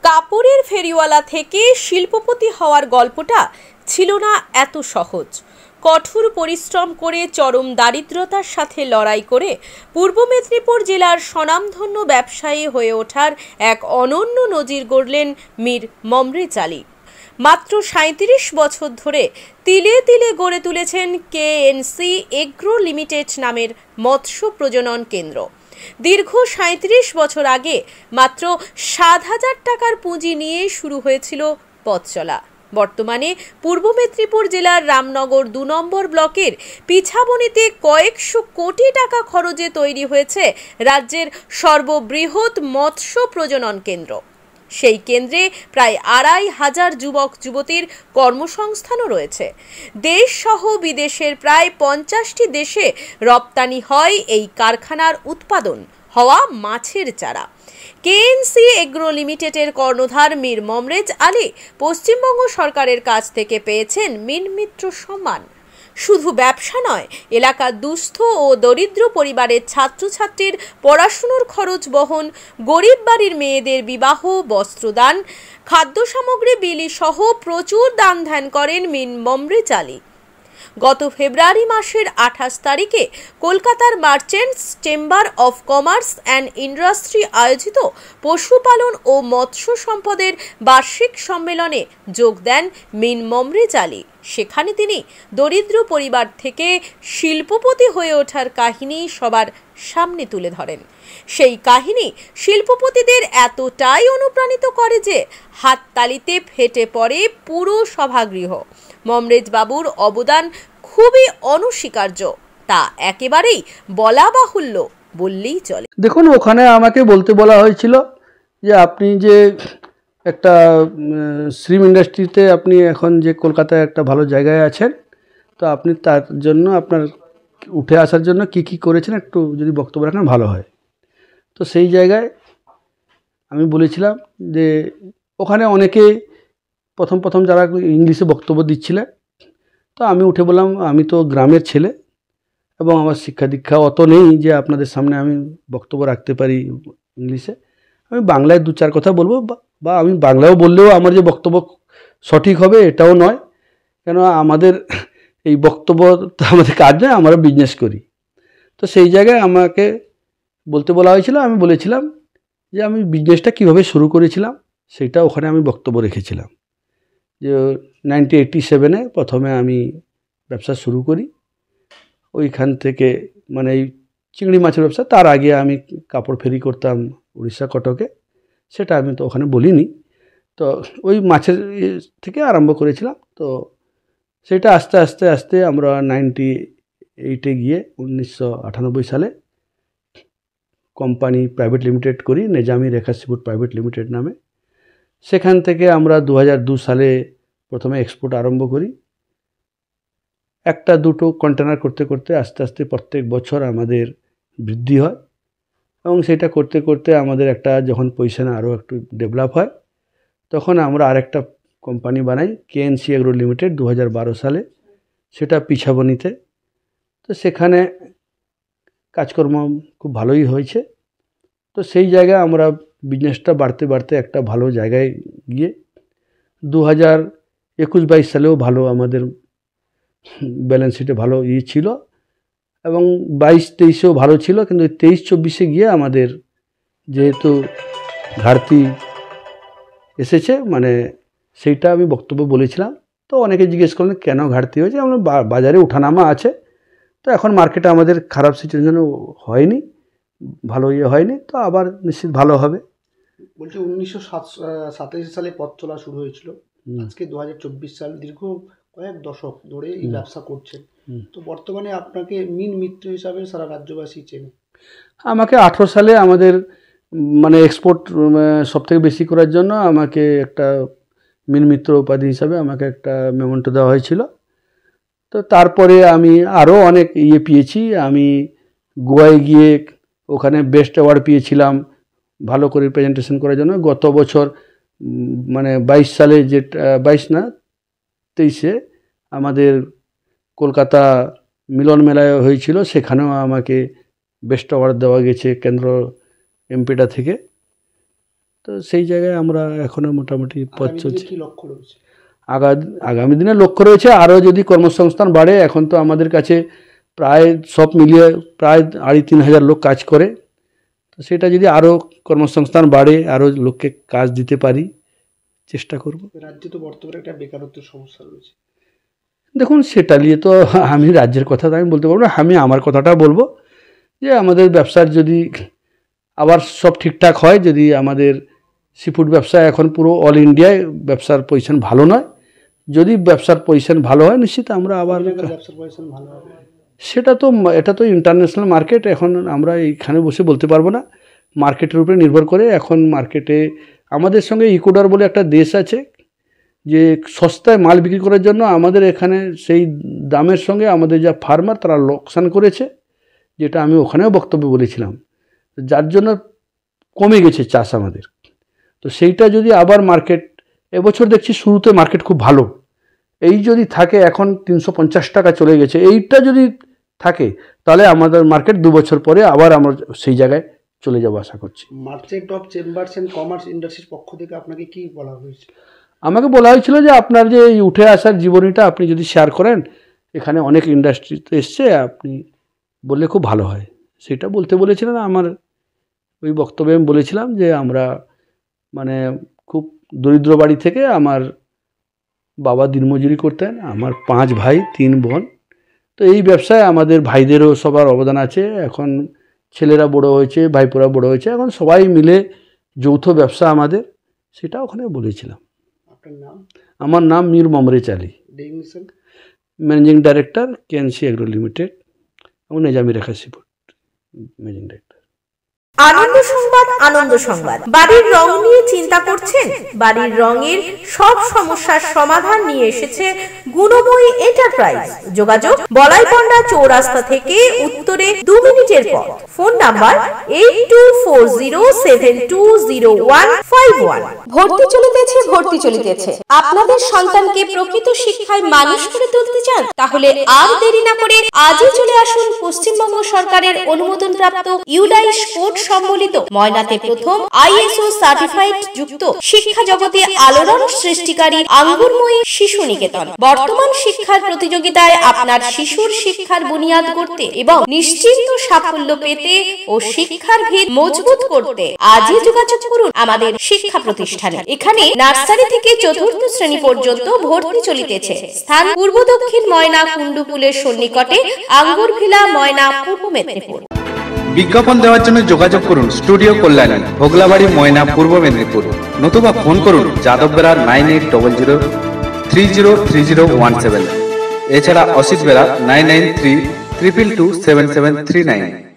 কাপড়ের ফেরিওয়ালা থেকে শিল্পপতি হওয়ার গল্পটা ছিল না এত সহজ। কঠোর পরিশ্রম করে চরম দারিদ্রতার সাথে লড়াই করে পূর্ব মেদিনীপুর জেলার স্বনামধন্য ব্যবসায়ী হয়ে ওঠার এক অনন্য নজির গড়লেন মীর মমরেজ আলী। মাত্র ৩৭ বছর ধরে তিলে তিলে গড়ে তুলেছেন কেএনসি এগ্রো লিমিটেড নামের মৎস্য প্রজনন কেন্দ্র। দীর্ঘ ৩৭ বছর আগে মাত্র ৭,০০০ টাকার পুঁজি নিয়ে শুরু হয়েছিল পথ চলা। বর্তমানে পূর্ব মেদিনীপুর জেলার রামনগর ২ নম্বর ব্লকের পিছাবনীতে কয়েকশো কোটি টাকা খরচে তৈরি হয়েছে রাজ্যের সর্ববৃহৎ মৎস্য প্রজনন কেন্দ্র। সেই কেন্দ্রে প্রায় ২৫০০ যুবক যুবতীর কর্মসংস্থানও রয়েছে। দেশ সহ বিদেশের প্রায় ৫০টি দেশে রপ্তানি হয় এই কারখানার উৎপাদন হওয়া মাছের চারা। কেএনসি এগ্রো লিমিটেডের কর্ণধার মীর মমরেজ আলী পশ্চিমবঙ্গ সরকারের কাছ থেকে পেয়েছেন মিনমিত্র সম্মান। শুধু ব্যবসা নয়, এলাকার দুস্থ ও দরিদ্র পরিবারের ছাত্রছাত্রীর পড়াশুনোর খরচ বহন, গরিব বাড়ির মেয়েদের বিবাহ, বস্ত্রদান, খাদ্য সামগ্রী বিলি সহ প্রচুর দান ধ্যান করেন মীর মমরেজ আলী। গত ফেব্রুয়ারি মাসের ২৮ তারিখে কলকাতার merchants chamber of commerce and industry আয়োজিত পশুপালন ও মৎস্য সম্পদের বার্ষিক সম্মেলনে যোগ দেন মীর মমরেজ আলী। সেখানে তিনি দরিদ্র পরিবার থেকে শিল্পপতি হয়ে ওঠার কাহিনী সবার সামনে তুলে ধরেন। সেই কাহিনী শিল্পপতিদের এতটাই অনুপ্রাণিত করে যে হাততালিতে ফেটে পড়ে পুরো সভাগৃহ। মমরেজ বাবুর অবদান খুবই অনস্বীকার্য, তা একেবারেই বলা বাহুল্য বললেই চলে। দেখুন, ওখানে আমাকে বলতে বলা হয়েছিল যে আপনি যে একটা শ্রীম ইন্ডাস্ট্রিতে আপনি এখন যে কলকাতায় একটা ভালো জায়গায় আছেন, তো আপনি তার জন্য আপনার উঠে আসার জন্য কি কি করেছেন একটু যদি বক্তব্য রাখেন ভালো হয়। তো সেই জায়গায় আমি বলেছিলাম যে ওখানে অনেকে প্রথম যারা ইংলিশে বক্তব্য দিচ্ছিলেন, তো আমি উঠে বললাম আমি তো গ্রামের ছেলে এবং আমার শিক্ষা দীক্ষা অত নেই যে আপনাদের সামনে আমি বক্তব্য রাখতে পারি ইংলিশে। আমি বাংলায় ২-৪ কথা বলবো, বা আমি বাংলাও বললেও আমার যে বক্তব্য সঠিক হবে এটাও নয়, কেন আমাদের এই বক্তব্য তো আমাদের কাজ নয়, আমরা বিজনেস করি। তো সেই জায়গায় আমাকে বলতে বলা হয়েছিল, আমি বলেছিলাম যে আমি বিজনেসটা কীভাবে শুরু করেছিলাম সেটা ওখানে আমি বক্তব্য রেখেছিলাম। যে 1987-এ প্রথমে আমি ব্যবসা শুরু করি, ওইখান থেকে মানে এই চিংড়ি মাছের ব্যবসা। তার আগে আমি কাপড় ফেরি করতাম উড়িষ্যা কটকে, সেটা আমি তো ওখানে বলিনি। তো ওই মাছের থেকে আরম্ভ করেছিলাম। তো সেটা আস্তে আস্তে আস্তে আমরা 98-এ গিয়ে 1998 সালে কোম্পানি প্রাইভেট লিমিটেড করি, নেজামি রেখা সিফুড প্রাইভেট লিমিটেড নামে। সেখান থেকে আমরা 2002 সালে প্রথমে এক্সপোর্ট আরম্ভ করি। একটা দুটো কন্টেনার করতে করতে আস্তে আস্তে প্রত্যেক বছর আমাদের বৃদ্ধি হয়, এবং সেটা করতে করতে আমাদের একটা যখন পজিশন আরও একটু ডেভেলপ হয়, তখন আমরা আরেকটা কোম্পানি বানাই কেএনসি এগ্রো লিমিটেড 2012 সালে, সেটা পিছাবনীতে। তো সেখানে কাজকর্ম খুব ভালোই হয়েছে। তো সেই জায়গায় আমরা বিজনেসটা বাড়তে বাড়তে একটা ভালো জায়গায় গিয়ে 2021-22 সালেও ভালো আমাদের ব্যালেন্স শিটে ভালো ছিল, এবং 22-23-এও ভালো ছিল। কিন্তু 23-24-এ গিয়ে আমাদের যেহেতু ঘাটতি এসেছে, মানে সেইটা আমি বক্তব্য বলেছিলাম। তো অনেকে জিজ্ঞেস করলেন কেন ঘাটতি হয়েছে। আমরা বাজারে ওঠানামা আছে, তো এখন মার্কেটে আমাদের খারাপ সিচুয়েশন হয়নি, ভালো হয়নি, তো আবার নিশ্চিত ভালো হবে। বলছি 1927 সালে পথ চলা শুরু হয়েছিল, আজকে 2024 সাল, দীর্ঘ কয়েক দশক ধরে এই ব্যবসা করছেন। তো বর্তমানে আপনাকে মিন মিত্র হিসাবে সারা রাজ্যবাসী চেনে। আমাকে 18 সালে আমাদের মানে এক্সপোর্ট সবথেকে বেশি করার জন্য আমাকে একটা মিন মিত্র উপাধি হিসাবে আমাকে একটা মেমন্টো দেওয়া হয়েছিল। তো তারপরে আমি আরও অনেক পেয়েছি। আমি গোয়ায় গিয়ে ওখানে বেস্ট অ্যাওয়ার্ড পেয়েছিলাম ভালো করে প্রেজেন্টেশন করার জন্য। গত বছর মানে 22 সালে, যেটা 22 না 23-এ আমাদের কলকাতা মিলন মেলায় হয়েছিল, সেখানেও আমাকে বেস্ট অ্যাওয়ার্ড দেওয়া গেছে কেন্দ্র এমপিটা থেকে। তো সেই জায়গায় আমরা এখনও মোটামুটি পথ আগামী দিনে চলছে। কি লক্ষ্য রয়েছে? আগামী দিনে লক্ষ্য রয়েছে আরও যদি কর্মসংস্থান বাড়ে। এখন তো আমাদের কাছে প্রায় সব মিলিয়ে প্রায় 2,500-3,000 লোক কাজ করে। তো সেটা যদি আরও কর্মসংস্থান বাড়ে, আরও লোককে কাজ দিতে পারি, চেষ্টা করব। রাজ্যে তো বর্তমানে একটা বেকারত্বের সমস্যা রয়েছে। দেখুন, সেটা নিয়ে তো আমি রাজ্যের কথা তো আমি বলতে পারবো না, আমি আমার কথাটা বলবো যে আমাদের ব্যবসার যদি আবার সব ঠিকঠাক হয়, যদি আমাদের সিফুড ব্যবসা এখন পুরো অল ইন্ডিয়ায় ব্যবসার পজিশন ভালো নয়, যদি ব্যবসার পজিশন ভালো হয় নিশ্চিত আমরা আবার ব্যবসার পজিশন ভালো হবে। এটা তো ইন্টারন্যাশনাল মার্কেট, এখন আমরা এইখানে বসে বলতে পারবো না। মার্কেটের উপরে নির্ভর করে এখন মার্কেটে আমাদের সঙ্গে ইকুয়েডর বলে একটা দেশ আছে, যে সস্তায় মাল বিক্রি করার জন্য আমাদের এখানে সেই দামের সঙ্গে আমাদের যা ফার্মার তারা লোকসান করেছে, যেটা আমি ওখানেও বক্তব্য বলেছিলাম, যার জন্য কমে গেছে চাষ আমাদের। তো সেইটা যদি আবার মার্কেট, এবছর দেখছি শুরুতে মার্কেট খুব ভালো, এই যদি থাকে, এখন 350 টাকা চলে গেছে, এইটা যদি থাকে তাহলে আমাদের মার্কেট 2 বছর পরে আবার আমরা সেই জায়গায় চলে যাবো আশা করছি। Merchant of chambers and commerce ইন্ডাস্ট্রির পক্ষ থেকে আপনাকে কি বলা হয়েছে? আমাকে বলা হয়েছিল যে আপনার যে এই উঠে আসার জীবনীটা আপনি যদি শেয়ার করেন, এখানে অনেক ইন্ডাস্ট্রিতে এসছে, আপনি বললে খুব ভালো হয়। সেটা বলতে বলেছিলেন। আমার ওই বক্তব্যে আমি বলেছিলাম যে আমরা মানে খুব দরিদ্র বাড়ি থেকে, আমার বাবা দিনমজুরি করতেন, আমার 5 ভাই 3 বোন। তো এই ব্যবসায় আমাদের ভাইদেরও সবার অবদান আছে। এখন ছেলেরা বড় হয়েছে, ভাইপোরা বড় হয়েছে, এখন সবাই মিলে যৌথ ব্যবসা আমাদের, সেটা ওখানে বলেছিলাম। আপনার নাম? আমার নাম Mir Mamrez Ali, designation? Managing director KNC agro limited এবং Nizami Rekha seafood managing director. Ananda Sangbad, Ananda সংবাদ। বাড়ির রং নিয়ে চিন্তা করছেন? বাড়ির রঙের সব সমস্যার সমাধান নিয়ে এসেছে গুণময়ী এন্টারপ্রাইজ। যোগাযোগ বলাইপান্ডা চৌরাস্তা থেকে উত্তরে 2 মিনিটের পথ। Phone number 8240720151। ভর্তি চলিতেছে। আপনাদের সন্তানকে প্রকৃত শিক্ষায় মানুষ করে তুলতে চান? তাহলে আর দেরি না করে আজই চলে আসুন পশ্চিমবঙ্গ সরকারের অনুমোদনপ্রাপ্ত ইউডাইস কোড সম্বলিত ময়নাতে প্রথম ISO সার্টিফাইড যুক্ত শিক্ষা জগতে আলোড়ন সৃষ্টিকারী আঙ্গুরময়ী শিশু নিকেতন। বর্তমান শিক্ষার প্রতিযোগিতায় আপনার শিশুর শিক্ষার বুনিয়াদ করতে এবং নিশ্চিন্ত সাফল্য পেতে ও শিক্ষার ভিত মজবুত করতে আজই যোগাযোগ করুন আমাদের শিক্ষা প্রতিষ্ঠানে। এখানে নার্সারি থেকে 4র্থ শ্রেণী পর্যন্ত ভর্তি চলিতেছে। স্থান পূর্ব দক্ষিণ ময়না কুণ্ডুপুলের সন্নিকটে, আঙ্গুরভিলা, ময়না, পূর্ব মেদিনীপুর। বিজ্ঞাপন দেওয়ার জন্য যোগাযোগ করুন স্টুডিও কল্যাণী, ভোগলাবাড়ি, ময়না, পূর্ব মেদিনীপুর। নতুবা ফোন করুন যাদব বেরা 9800303017। এছাড়া অসিত বেরা 9932227739।